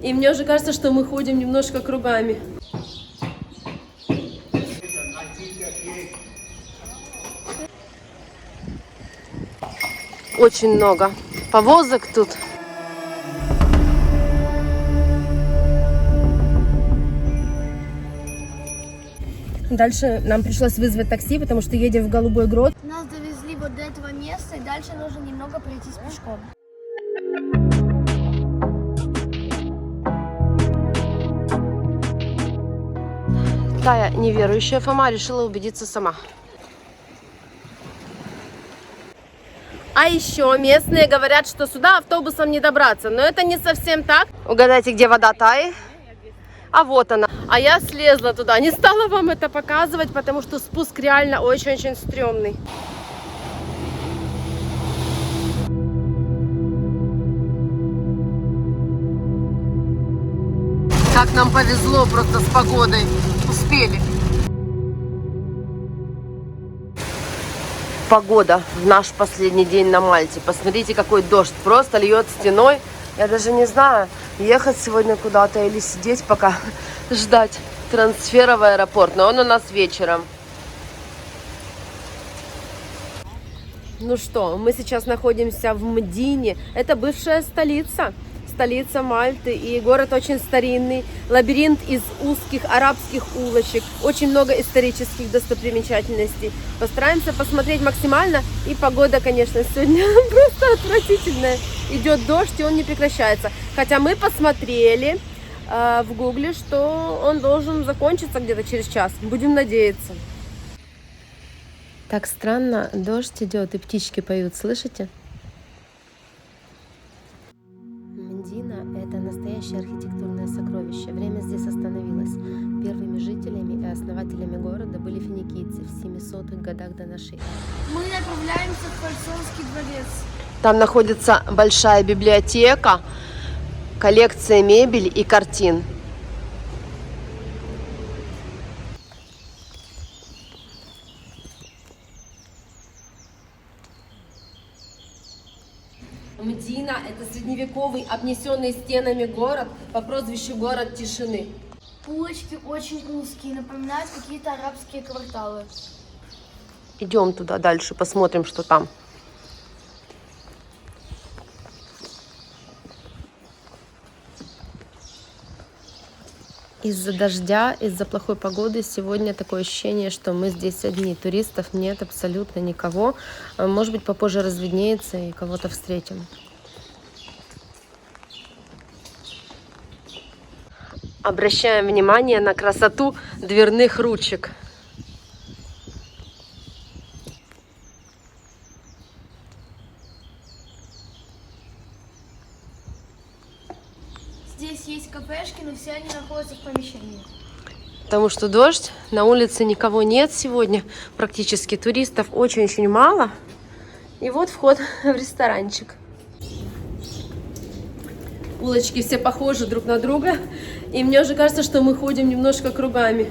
И мне уже кажется, что мы ходим немножко кругами. Очень много повозок тут. Дальше нам пришлось вызвать такси, потому что едем в Голубой Грот. Нас довезли вот до этого места, и дальше нужно немного пройтись пешком. Тая, неверующая Фома, решила убедиться сама. А еще местные говорят, что сюда автобусом не добраться. Но это не совсем так. Угадайте, где вода Таи? А вот она. А я слезла туда. Не стала вам это показывать, потому что спуск реально очень-очень стрёмный. Как нам повезло просто с погодой. Успели. Погода в наш последний день на Мальте. Посмотрите, какой дождь. Просто льет стеной. Я даже не знаю, ехать сегодня куда-то или сидеть пока, ждать трансфера в аэропорт. Но он у нас вечером. Ну что, мы сейчас находимся в Мдине. Это бывшая столица Мальты. И город очень старинный. Лабиринт из узких арабских улочек. Очень много исторических достопримечательностей. Постараемся посмотреть максимально. И погода, конечно, сегодня просто отвратительная. Идет дождь, и он не прекращается. Хотя мы посмотрели в гугле, что он должен закончиться где-то через час. Будем надеяться. Так странно, дождь идет и птички поют, слышите? Мдина – это настоящее архитектурное сокровище. Время здесь остановилось. Первыми жителями и основателями города были финикийцы в 700-х годах до нашей эры. Мы направляемся в Фальцонский дворец. Там находится большая библиотека, коллекция мебели и картин. Мдина – это средневековый, обнесенный стенами город по прозвищу «Город тишины». Улочки очень узкие, напоминают какие-то арабские кварталы. Идем туда дальше, посмотрим, что там. Из-за дождя, из-за плохой погоды сегодня такое ощущение, что мы здесь одни. Туристов нет абсолютно никого. Может быть, попозже разведнеется и кого-то встретим. Обращаем внимание на красоту дверных ручек. Здесь есть кафешки, но все они находятся в помещении. Потому что дождь, на улице никого нет сегодня, практически туристов очень-очень мало. И вот вход в ресторанчик. Улочки все похожи друг на друга, и мне уже кажется, что мы ходим немножко кругами.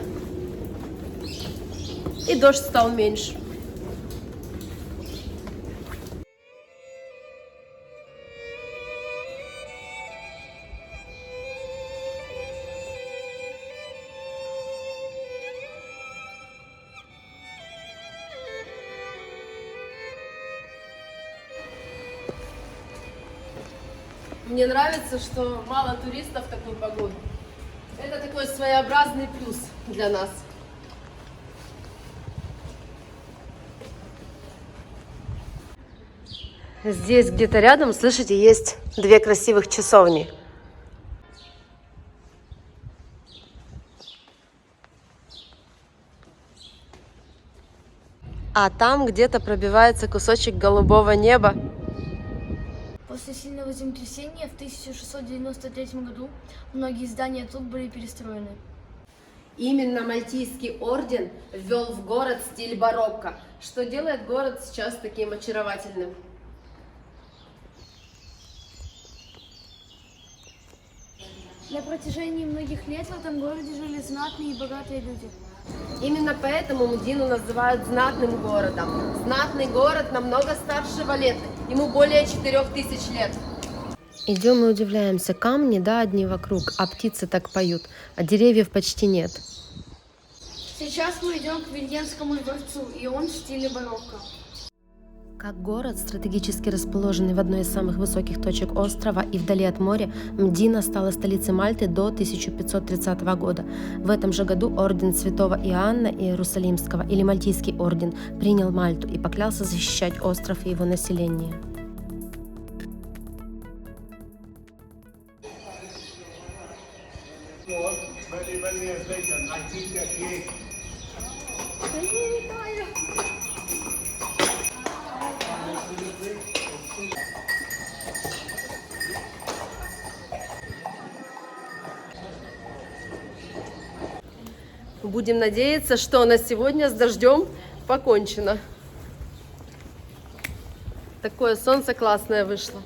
И дождь стал меньше. Мне нравится, что мало туристов в такую погоду. Это такой своеобразный плюс для нас. Здесь где-то рядом, слышите, есть две красивых часовни. А там где-то пробивается кусочек голубого неба. После сильного землетрясения в 1693 году многие здания тут были перестроены. Именно Мальтийский орден ввел в город стиль барокко, что делает город сейчас таким очаровательным. На протяжении многих лет в этом городе жили знатные и богатые люди. Именно поэтому Мдину называют знатным городом. Знатный город намного старше Валетты, ему более 4000 лет. Идем и удивляемся. Камни, да, одни вокруг, а птицы так поют, а деревьев почти нет. Сейчас мы идем к Венецианскому дворцу, и он в стиле барокко. Как город, стратегически расположенный в одной из самых высоких точек острова и вдали от моря, Мдина стала столицей Мальты до 1530 года. В этом же году орден святого Иоанна Иерусалимского, или Мальтийский орден, принял Мальту и поклялся защищать остров и его население. Будем надеяться, что на сегодня с дождем покончено. Такое солнце классное вышло.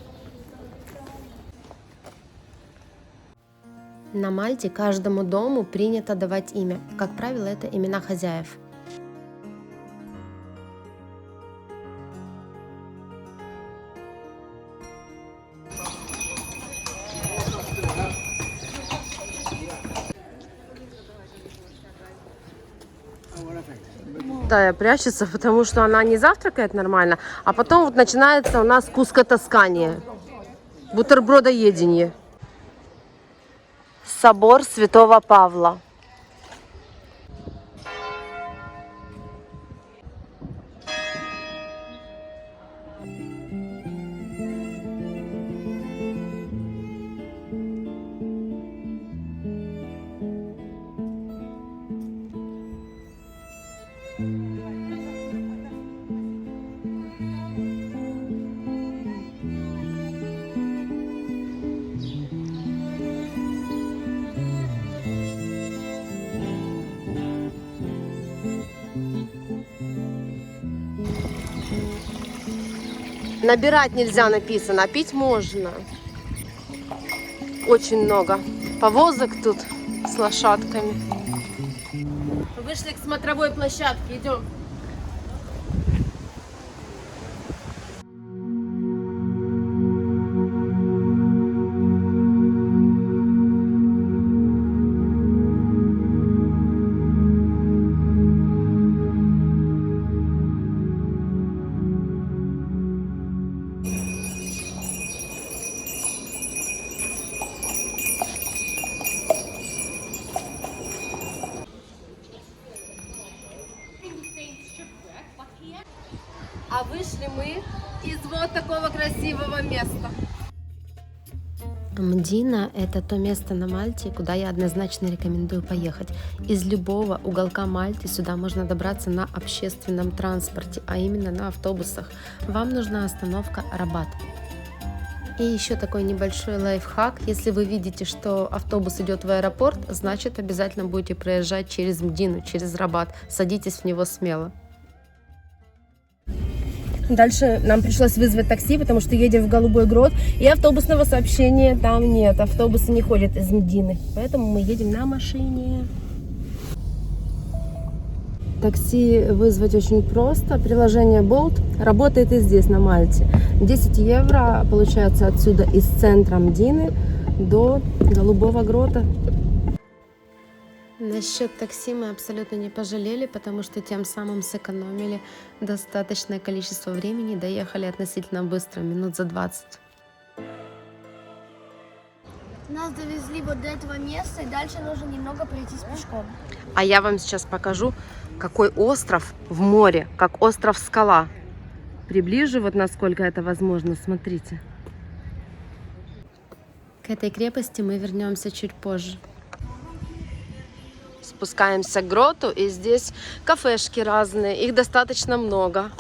На Мальте каждому дому принято давать имя. Как правило, это имена хозяев. Тая прячется, потому что она не завтракает нормально, а потом вот начинается у нас кускотаскание, бутербродоедение. Собор Святого Павла. Набирать нельзя написано, а пить можно. Очень много повозок тут с лошадками. Вышли к смотровой площадке, идем. А вышли мы из вот такого красивого места. Мдина – это то место на Мальте, куда я однозначно рекомендую поехать. Из любого уголка Мальты сюда можно добраться на общественном транспорте, а именно на автобусах. Вам нужна остановка Рабат. И еще такой небольшой лайфхак. Если вы видите, что автобус идет в аэропорт, значит обязательно будете проезжать через Мдину, через Рабат. Садитесь в него смело. Дальше нам пришлось вызвать такси, потому что едем в Голубой Грот, и автобусного сообщения там нет. Автобусы не ходят из Мдины, поэтому мы едем на машине. Такси вызвать очень просто. Приложение Bolt работает и здесь, на Мальте. 10 евро получается отсюда из центра Мдины до Голубого Грота. Насчет такси мы абсолютно не пожалели, потому что тем самым сэкономили достаточное количество времени, доехали относительно быстро, минут за 20. Нас довезли вот до этого места, и дальше нужно немного пройтись пешком. А я вам сейчас покажу, какой остров в море, как остров Скала. Приближу, вот насколько это возможно, смотрите. К этой крепости мы вернемся чуть позже. Спускаемся к гроту, и здесь кафешки разные, их достаточно много.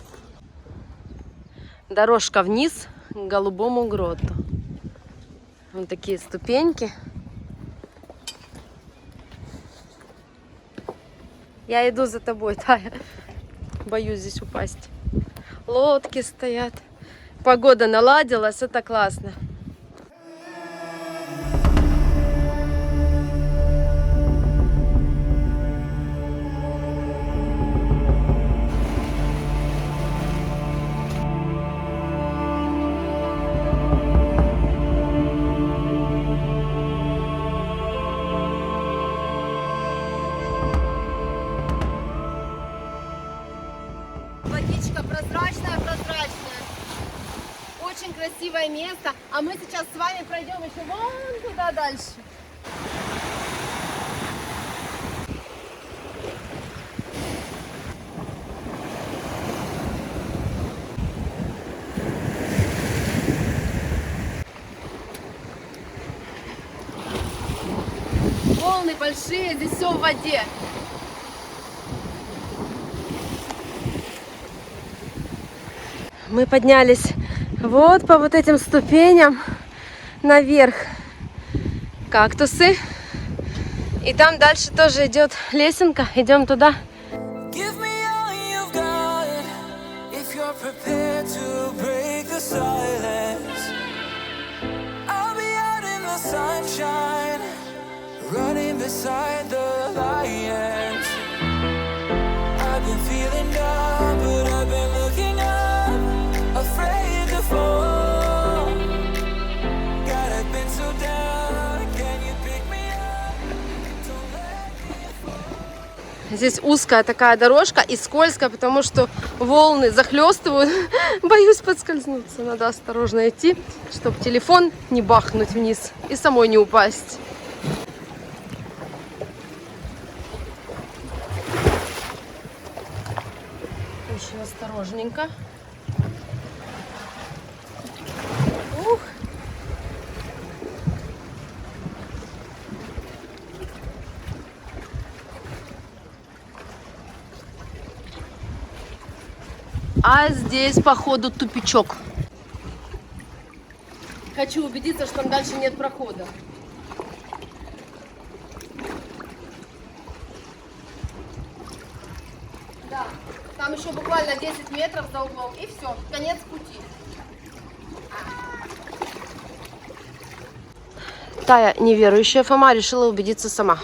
Дорожка вниз к Голубому Гроту. Вот такие ступеньки. Я иду за тобой, Тая. Боюсь здесь упасть. Лодки стоят. Погода наладилась, это классно. красивое место, а мы сейчас с вами пройдем еще вон туда дальше. Волны большие, здесь все в воде. Мы поднялись вот по вот этим ступеням наверх. Кактусы. И там дальше тоже идет лесенка. Идем туда. Give me all you've got if you're prepared to break the silence. I'll be out in the sunshine, running beside the lions. I've been feeling down, but I've been looking up, afraid to fall. God, I've been so down, can you pick me up? Don't let me fall. Здесь узкая такая дорожка и скользкая, потому что волны захлестывают. Боюсь подскользнуться. Надо осторожно идти, чтобы телефон не бахнуть вниз и самой не упасть. Очень осторожненько. Ух. А здесь, походу, тупичок. Хочу убедиться, что там дальше нет прохода. Да, там еще буквально 10 метров за углом, и все, конец пути. Тая, неверующая Фома, решила убедиться сама.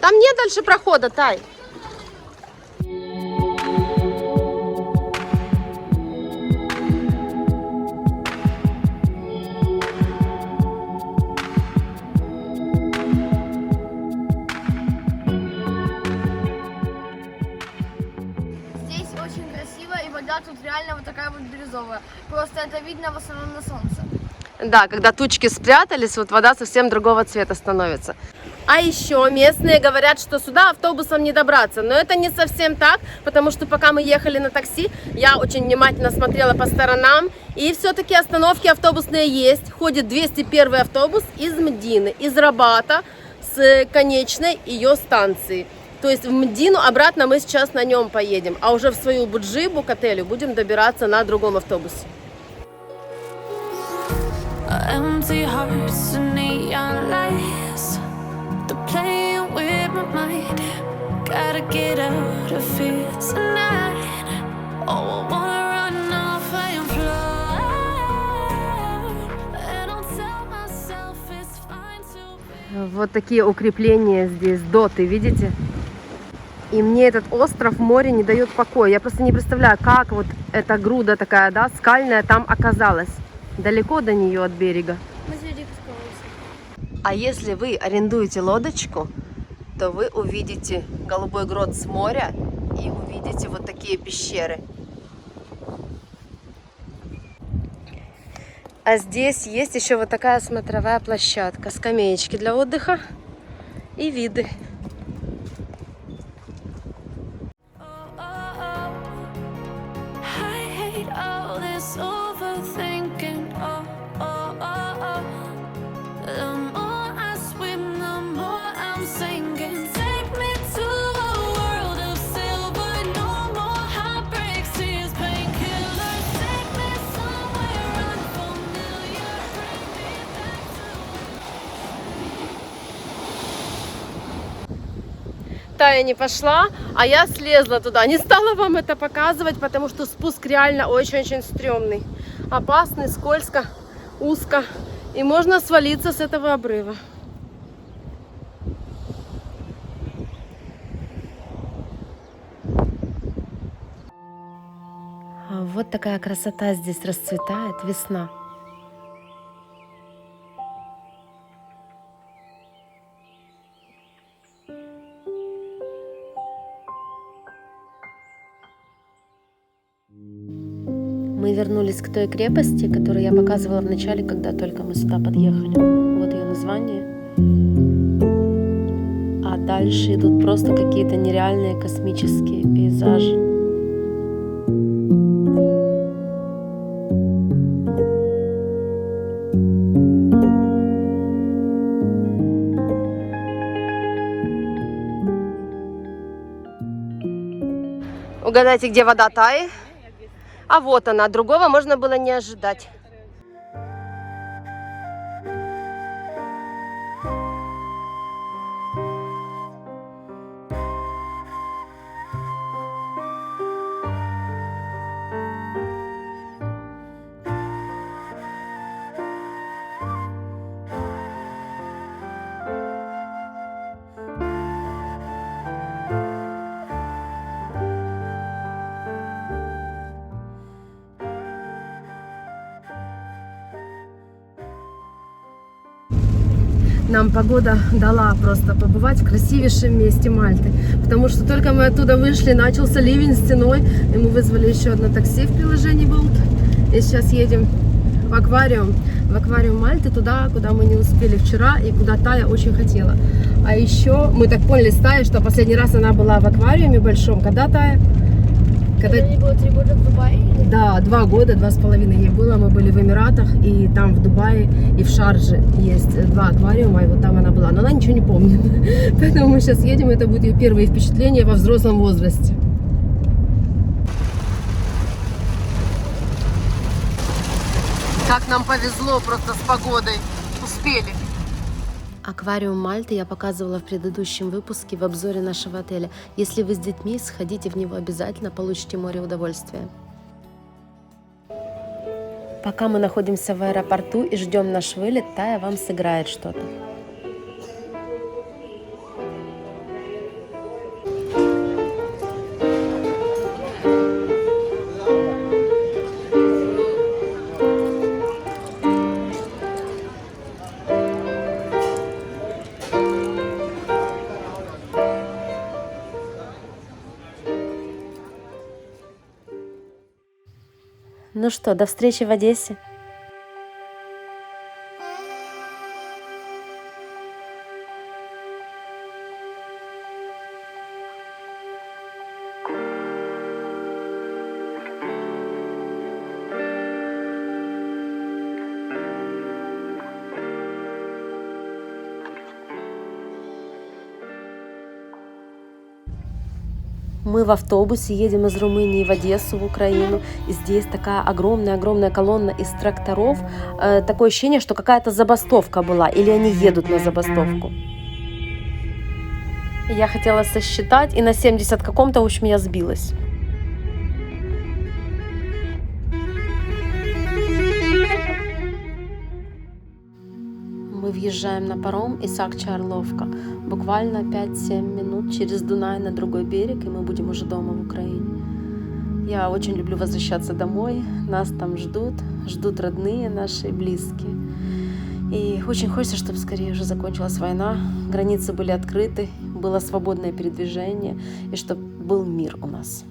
Там нет дальше прохода, Тай. Здесь очень красиво, и вода тут реально вот такая вот бирюзовая. Просто это видно в основном на солнце. Да, когда тучки спрятались, вот вода совсем другого цвета становится. А еще местные говорят, что сюда автобусом не добраться. Но это не совсем так, потому что пока мы ехали на такси, я очень внимательно смотрела по сторонам. И все-таки остановки автобусные есть. Ходит 201 автобус из Мдины, из Рабата, с конечной ее станции. То есть в Мдину обратно мы сейчас на нем поедем. А уже в свою Буджибу к отелю будем добираться на другом автобусе. Empty hearts and neon lights, they're playing with my mind. Gotta get out of here tonight. Oh, I wanna run off and fly. And I'll tell myself it's fine to be. Вот такие укрепления здесь, доты, видите? И мне этот остров, море не дает покоя. Я просто не представляю, как вот эта груда такая, да, скальная там оказалась. Далеко до нее от берега. Мы среди песковицы. А если вы арендуете лодочку, то вы увидите голубой грот с моря и увидите вот такие пещеры. А здесь есть еще вот такая смотровая площадка, скамеечки для отдыха и виды. Oh, oh, oh. I hate all this overthinking. Oh, oh, oh, oh. The more I swim, the more I'm sinking. Take me to a world of silver. No more heartbreaks, tears, painkillers. Take me somewhere unfamiliar. Bring me back to. Тая не пошла, а я слезла туда. Не стала вам это показывать, потому что спуск реально очень-очень стрёмный. Опасный, скользко, узко. И можно свалиться с этого обрыва. Вот такая красота здесь расцветает, весна. Мы вернулись к той крепости, которую я показывала в начале, когда только мы сюда подъехали. Вот ее название. А дальше идут просто какие-то нереальные космические пейзажи. Угадайте, где вода Таи? А вот она, другого можно было не ожидать. Нам погода дала просто побывать в красивейшем месте Мальты. Потому что только мы оттуда вышли, начался ливень стеной, и мы вызвали еще одно такси в приложении Bolt. И сейчас едем в аквариум Мальты, туда, куда мы не успели вчера и куда Тая очень хотела. А еще мы так поняли с Таей, что последний раз она была в аквариуме большом. Когда Тая? Когда ей было 3 года в Дубае? Да, 2 года, 2,5 ей было. Мы были в Эмиратах, и там в Дубае и в Шарже есть 2 аквариума, и вот там она была. Но она ничего не помнит. Поэтому мы сейчас едем, это будет ее первые впечатления во взрослом возрасте. Как нам повезло просто с погодой. Успели. Аквариум Мальты я показывала в предыдущем выпуске в обзоре нашего отеля. Если вы с детьми, сходите в него обязательно, получите море удовольствия. Пока мы находимся в аэропорту и ждем наш вылет, Тая вам сыграет что-то. Ну что, до встречи в Одессе. Мы в автобусе едем из Румынии в Одессу, в Украину. И здесь такая огромная колонна из тракторов. Такое ощущение, что какая-то забастовка была. Или они едут на забастовку. Я хотела сосчитать, и на 70 каком-то, в общем, я сбилась. Мы въезжаем на паром Исаакча-Орловка. Буквально 5-7 минут через Дунай на другой берег, и мы будем уже дома в Украине. Я очень люблю возвращаться домой. Нас там ждут родные наши, близкие. И очень хочется, чтобы скорее уже закончилась война, границы были открыты, было свободное передвижение, и чтобы был мир у нас.